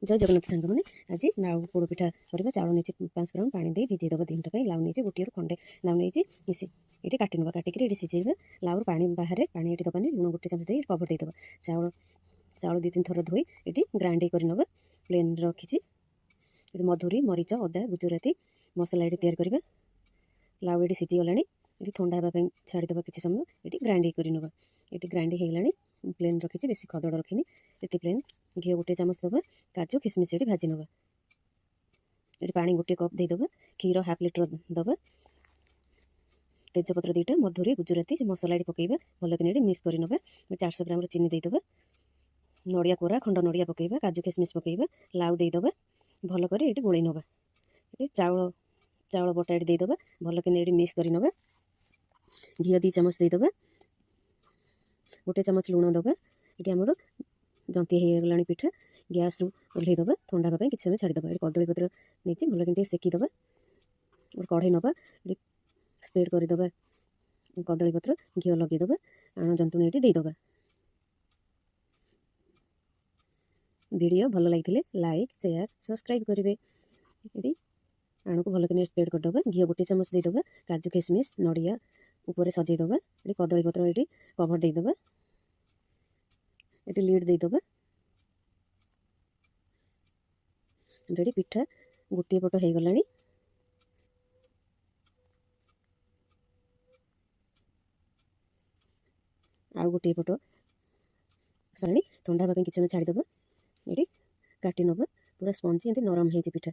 जय जगन्नाथ सांग मैंने आज लाउ पोड़ पिठा करवा चाउल नहीं 5 ग्राम पानी दे भिजे दबा 2 घंटा लाउ नहीं गोटे खंडे लाउ नहीं ये काटी ना काटिक सीझे लाउ पा बाहर पानी ये दबानी लुण गोटे चामच दे कवर देदेव चाउल चाउल 2-3 थर धोई ये ग्राइंड कर नवा प्लेन रखी मधुरी मरीच अदा गुजराती मसला ये तैयार करवा लाउ ये सीझीगला ये ठंडा हाँपाई छाड़ीदे किसी समय ये ग्राइंड कर नवा ये ग्राइंड होगला प्लेन रखी बेसी खदड़ रखी ये प्लेन घी गोटे चामच दबा काजू किसमिश ये भाजी नवा ये पानी गोटे कप देदेव क्षीर हाफ लिटर दबा तेजपत्र 2टा मधुरी गुजराती मसला ये पकईवा भल कि मिक्स कर नवा 400 ग्राम चीनी देदेव नड़िया कोरा खंड नड़िया पकईवा काजू किसमिश पकईवा लाउ देदेव भल कर ये गोल नवा ये चाउल चाउल बटा ये देदेव भल कि मिक्स कर नवा घी 2 चामच देदेव गोटे चामच लुण दबा ये आमर जंती होगला पिठा गैस रू ओह्लैदबा ठंडा हाँपाई किसी समय छाड़ीदबा ये कदली पत्र नहीं भल कि सेकीदबा और कढ़ई नवा स्प्रेड करदे कदली पत्र घी लगेदबा आण जंतुणी ये देदेव वीडियो भल लगी लाइक शेयर सब्सक्राइब करेंगे ये आण को भल कि स्प्रेड करदे घी गोटे चामच देदेव काजू किसमिश नड़िया ऊपर सजेदेव ये कदली पत्र ये कवर देदेव ये लीड देदेव रेडी पिठा गोटे पट हो गला आउ गोटे पट सारे ठंडा हाँपाई किसी समय छाड़ीदे ये काटी नवा पूरा स्पंजी नरम हो पिठा।